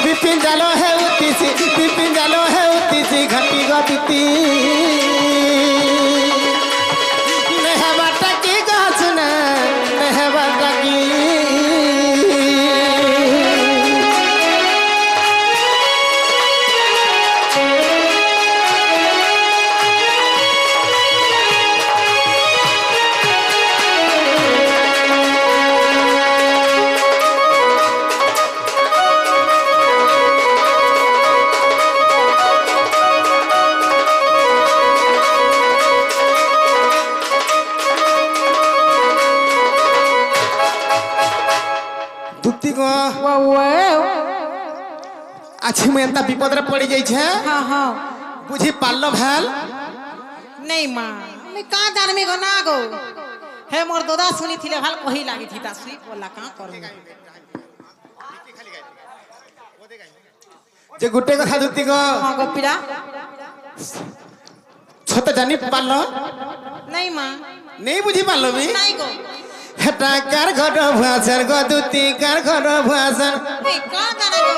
ବିପିନ ଜାଲ ହେଉତିଛି ବିପିନ ଜାଲ ହେଉତିଛି ଘାଟି ଗତିତି ନେହେବାଟା କି ଗଛ ନା ନେହେବାଟା କି अच्छी मैं एंता विपद रे पड़ी जाई छे हाँ हाँ बुझी पाल्लो भेल नहीं माँ मैं कहाँ जानमी गो ना गो हे मोर दोदा सुनी थिले भाल कही लागी थी ता सुई बोला कहाँ करूँ जे गुटे कथा दुती गो हाँ गो पिला छत जानी पाल्लो नहीं माँ नहीं बुझी पाल्लो भी नहीं गो हेटा कार घर भाषण गो दुती कार घर भाषण नहीं कहाँ जाना गो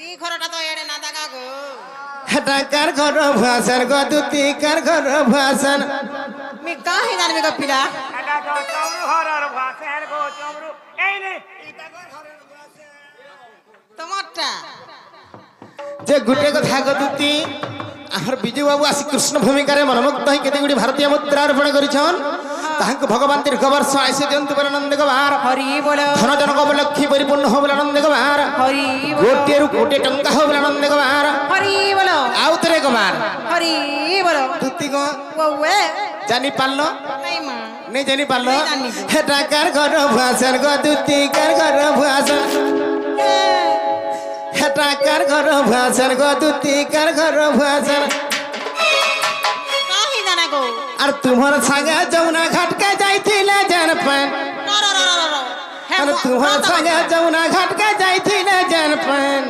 ई घरटा तो एड़े ना दागा गो हेटा कार घर भाषण गो दुती कार घर भाषण मैं कहाँ ही जानमी गो पिला এটা তো চমরু হরর ভাষার গো চমরু এই নে टमाटा जे गुटे कथा गो दुती आमर विजय बाबू आसी कृष्ण भूमिका रे मनमुग्ध होई केते गुडी भारतीय मुद्रा अर्पण करिछन ताहंक भगवान तीर्थ वर्ष आइसे जंतु पर आनंद गवार हरि बोलो धन जनक लक्ष्मी परिपूर्ण हो बोल आनंद गवार हरि कोटी रु कोटी टंका हो बोल आनंद गवार हरि बोलो आउतरे गवार हरि बोलो दुती गो वो जानी पाल्लो नहीं माँ नहीं जानी पाल्लो नहीं जानी। हेटा कार घर भाषण गो दुती कार घर भाषण हेटा कार घर भाषण गो दुती कार घर भाषण कहाँ ही जाना गो और तुम्हार संगे जमुना घाट के जाइथिले जनपन रो रो रो रो रो हे और तुम्हार संगे जमुना घाट के जाइथिले जनपन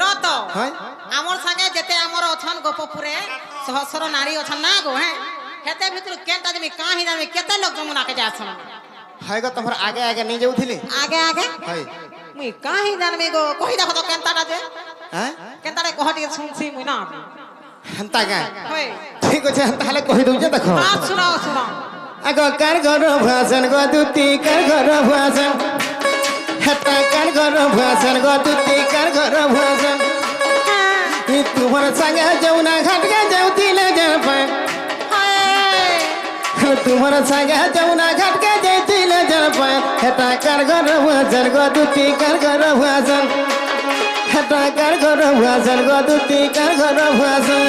रतो हाय आमर संगे जेते आमर अछन गोपपुरे सहस्र नारी अछन ना गो हैं हेते भितर केनता जमी कहाँ ही जामी केते लोग जमुना के जाछन हाय गो तुम्हार आगे आगे नहीं जाउथिली आगे आगे हाय मुई कहाँ ही जानमी गो कहि देखो तो केनता ना जे हैं केनता रे कहटी सुनसी मुई ना हंता का होय ठीक अछि हंता हले कहि दउ जे देखो बात सुनाओ सुनाओ आगो कार घर भाषण गो दुती कार घर भाषण हेटा कार घर भाषण गो दुती कार घर भाषण ई तुम्हार संगे जमुना घाट के जाउथिले जनपन तुम्हारा संगे जमुना घाट के जाइथिले जनपन हेटा कार घर भाषण गो दुती कार घर भाषण हेटा कार घर भाषण गो दुती कार घर भाषण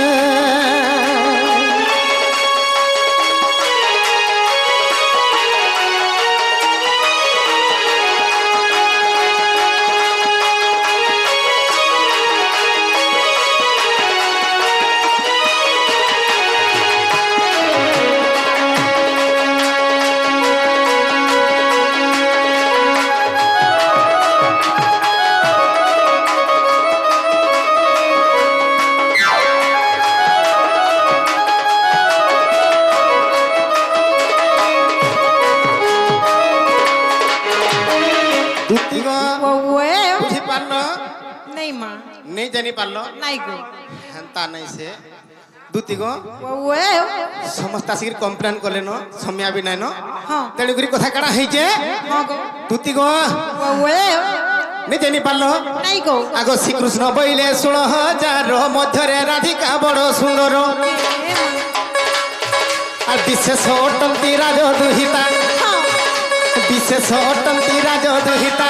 दुती गो वो बुझी पारलो नहीं माँ नहीं जानी पारलो नहीं गो हंता नहीं से दुती गो वो समस्त आसिक कंप्लेन कले न समया भी नाइ न हाँ तेणु करी कथा काड़ा है जे हाँ गो दुती गो वो नहीं जानी पारलो नहीं गो आगो श्रीकृष्ण बइले 16,000 मध्यरे राधिका बड़ सुंदर আর বিশেষ অটন্তি রাজ দুহিতা বিশেষ অটন্তি রাজ দুহিতা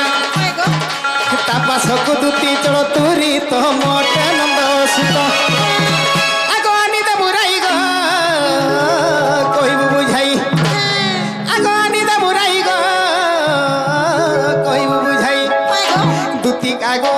তাপাসকু দুতি চল তুরি তো মোটে নন্দ সুত আগো আনি দে বুড়াই গো কইবু বুঝাই আগো আনি দে বুড়াই গো কইবু বুঝাই দুতি আগো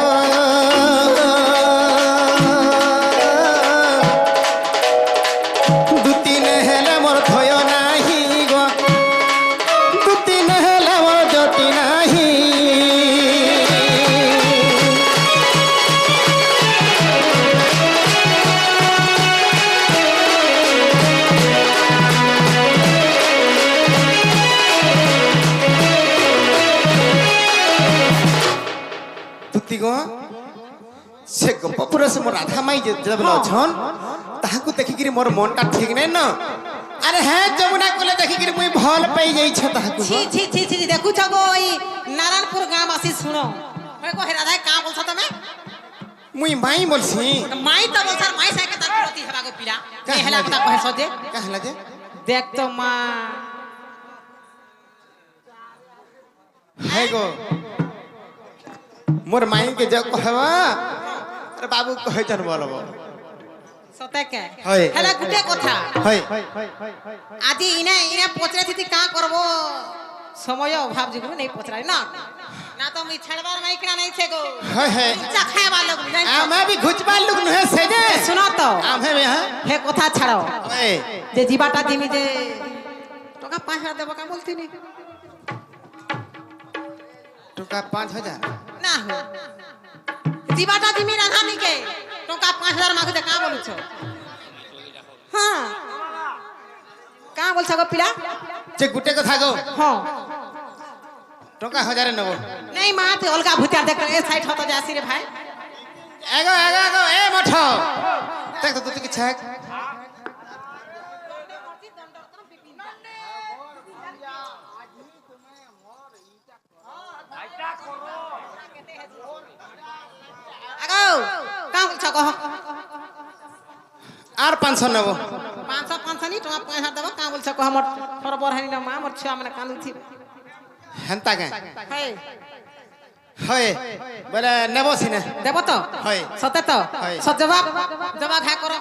ଦିଗ ସେ ଗୋପପୁର ସେ ମୋ ରାଧା ମାଇ ଯେତେବେଳେ ଅଛନ୍ ତାହାକୁ ଦେଖିକିରି ମୋର ମନଟା ଠିକ ନାଇଁ ন আরে হ্যাঁ যমুনা কোলে দেখিকিরি মুই ভাল পাই যাইছ তাহাকু ছি ছি ছি ছি দেখুছ গো এই নারায়ণপুর গাঁও আসি শুনো হয় গো হে রাধা কা বলছ তুমি মুই মাই বলছি মাই তো বলছ মাই সাইকে তার প্রতি হবা গো পিলা এই হেলা কথা কহে সদে কাহলা যে দেখ তো মা হাই গো মোর মাই কে যে কহবা আরে বাবু কহে জান বলবো সতে কে হয় হেলা গুটে কথা হয় আজি ইনে পচরে থিতি কা করব সময় অভাব যুগ নেই পচরাই না না তো মুই ছাড়বার নাই কিনা নাই ছে গো হয় হয় চা খাইবার লোক নাই আমা भी ঘুচবার লোক নহে সে যে শুনো তো আমে হ্যাঁ হে কথা ছাড়ো হয় যে জীবাটা দিমি যে টাকা 5000 দেব কা বলতিনি টাকা 5000 না হো জীবাটা দিমি রাধানিকে টাকা 5000 মাগুতে কা বলছো হ্যাঁ কা বলছ গো পিলা যে গুটে কথা গো হ্যাঁ টাকা 1000 নেব নাই মা তে অলগা ভুতিয়া দেখ এ সাইড হতো যাসি রে ভাই এগো এগো এগো এ মঠ দেখ তো তুই কি ছাক আগো কা বলছ গো আর 500 নেব 500 নি টাকা 5000 দেব কা বলছ গো हमर খরবর হানি না মা মোর ছুয়া মানে কান্দুছি হেনতা কে হাই হয় বলে নেব সিনে দেব তো হয় সতে তো হয়। সত জবাব জবাব হ্যাঁ করো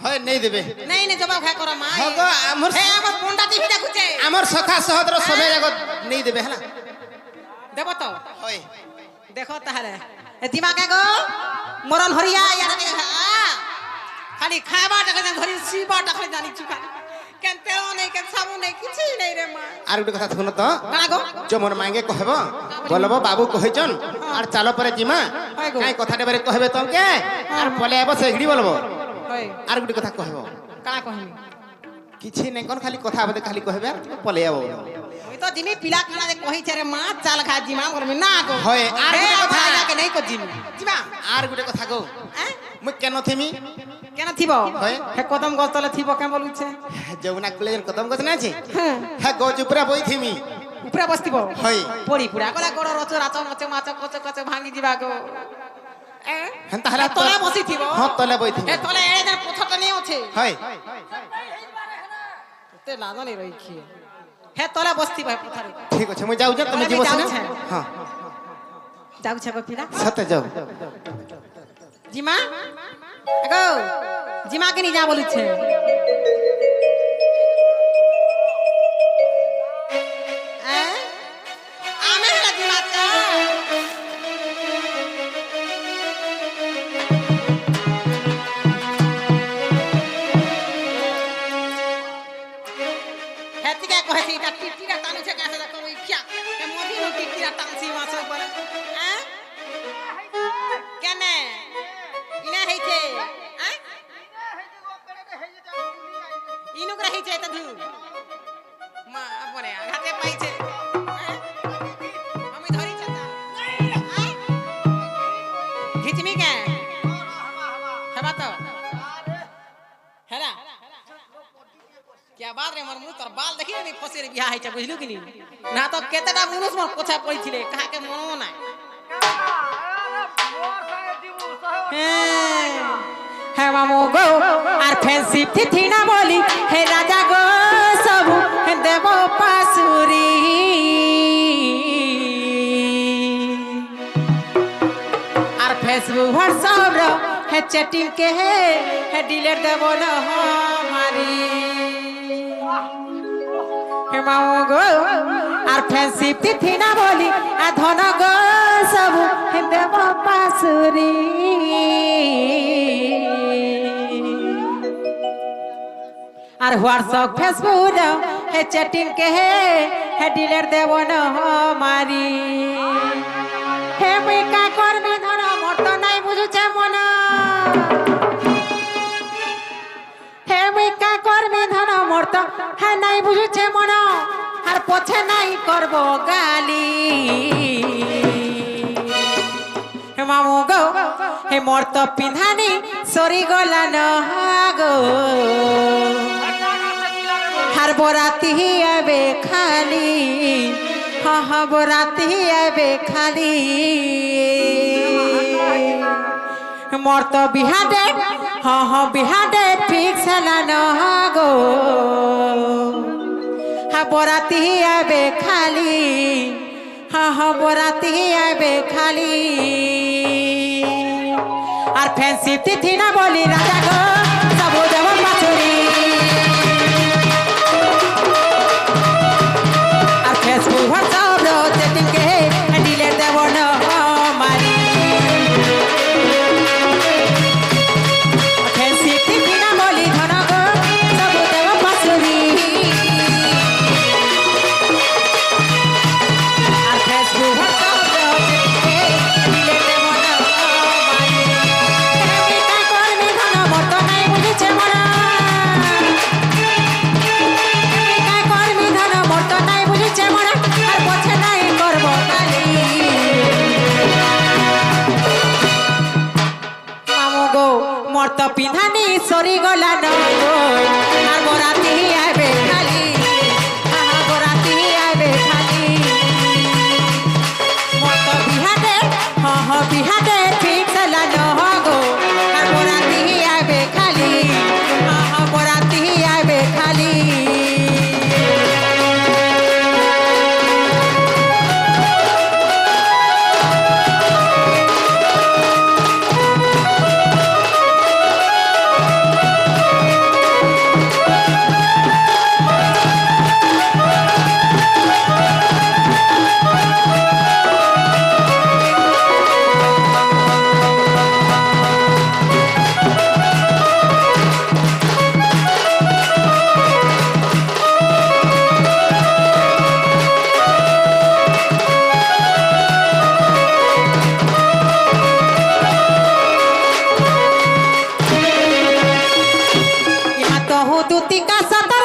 হয় নেই দেবে নাই নাই জবাব হ্যাঁ করো মা হগো আমর হে আমার ফোনটা টিভি দেখুছে আমার সখা সহদর সবে জাগ নেই দেবে হলা দেব তো হয় দেখো তাহলে এ দিমাগে গো মরণ হরিয়া ইয়ার খালি খাবা টাকা ধরি সিবা টাকা জানি চুকা কেন তেল নেই কেন সাবুন নেই কিছু নেই রে মা আর গুটে কথা শুনো তো কানা গো যে মোর মাঙ্গে কহব বলব বাবু কহিছন আর চালো পরে জিমা হয় গো। কাই কথাটা বারে কহবে তোমকে আর পলে আবো সেগড়ি বলবো হয় আর গুটে কথা কহব কানা কহিনি কিছু নাই কোন খালি কথা হবে খালি কহবে আর পলে আবো ওই তো জিমি পিলা কানা যে কহিছে রে মা চাল খা জিমা করবি না গো হয়, আর হে একটা কথা। আমার আগাকে নেই কো জিমি জিমা আর গুটে কথা গো হ্যাঁ মুই কেন থেমি কেন থিব হয়। হে কদম গছ তলে থিব কেন বলুছে যমুনা কুলে কদম গছ না আছে হ্যাঁ হ্যাঁ গজ উপরে বই থেমি উপরে বসতিব হয় পড়ি পুরা গলা গড় রচ রাচ মচ মাচ কচ কচ ভাঙি দিবা গো হেন তাহলে তলে বসি থিব হ্যাঁ তলে বই থেমি এ তলে এড়ে যে পথটা নিয়ে আছে হয় তে লাদনি রইখি হে তলে বসতি ভাই পথারে ঠিক আছে মুই যাও তুমি তলে জীব যাও সিনে ছে। হ্যাঁ যাউছে গো পিলা সতে যাও জিমা আগো জিমা কে নি যা বলুছে আমি হলা জিমা চা হেতিকা কইছি এটা টিটিরা টানুছে কাছে দেখো ওই খিয়া কে মোদি ও টিটিরা টানছি মাছ উপরে হ্যাঁ কেনে ইনা হেইছে হ্যাঁ ইনুকরা হেইছে এটা ধু মা আপরে হাতে পাইছে হ্যাঁ? আমি ধরি চাচা ঘিচমি কে হেবা তো হেরা क्या बात रे मोर मुंह तोर बाल देखि नहीं फसे रे बियाह हैचा बुझलु कि नहीं ना तो केतेटा मुनुस मोर पोछा पड़िथिले कहा के मनो ना हे मामो गो আর ফেন্সি থিথি না বলি হে রাজা গো সবু দেব পাসুরি আর ফেসবুক হোয়াটসঅ্যাপ র হে চ্যাটিং के हे डिलीट देब ना हमारी हे मामो गो আর ফেন্সি থিথি না বলি আ ধন গো সবু দেব পাসুরি আর হোয়াটসঅ্যাপ ফেসবুক হে চ্যাটিং के हे डिलीट देब ना हमारी হে মুই কা করবে ধর মোর তো নাই বুঝুছে মন হে মুই কা করবে ধর মোর তো হে নাই বুঝুছে মন আর পছে নাই করব গালি মামু গো হে মোর তো পিন্ধানি সরি গলা ন গো হার বরাতি আবে খালি বরাতি আবে খালি মোর তো বিহাডে বিহাডে ফিক্স হলা ন গো বরাতি আবে খালি বরাতি আবে খালি আর ফ্যান্সি তিথি না বলি রাজা গো সবু দেব পাচুরি আর ফেসবুক হোয়াটসঅ্যাপ র সেটিংকে ডিলেট দেব না মারি ফ্যান্সি তিথি না বলি ধন গো সবু দেব পাচুরি আর ফেসবুক হোয়াটসঅ্যাপ র সেটিংকে ডিলেট দেব না মারি এমনিটা করবি ধন মোর তো নাই বুঝিছে মনা এমনিটা করবি ধন মোর তো নাই বুঝিছে মনা আর পছে নাই করব কালি মামু গো মোর তো পিন্ধানি সরি গলা ন গো আর বরাতি আইবে খালি বরাতি আইবে খালি মোর তো বিহাতে বিহাতে ঠিক চলা ন গো আর বরাতি আইবে খালি বরাতি আইবে খালি यहाँ तो हूँ दूती का सतर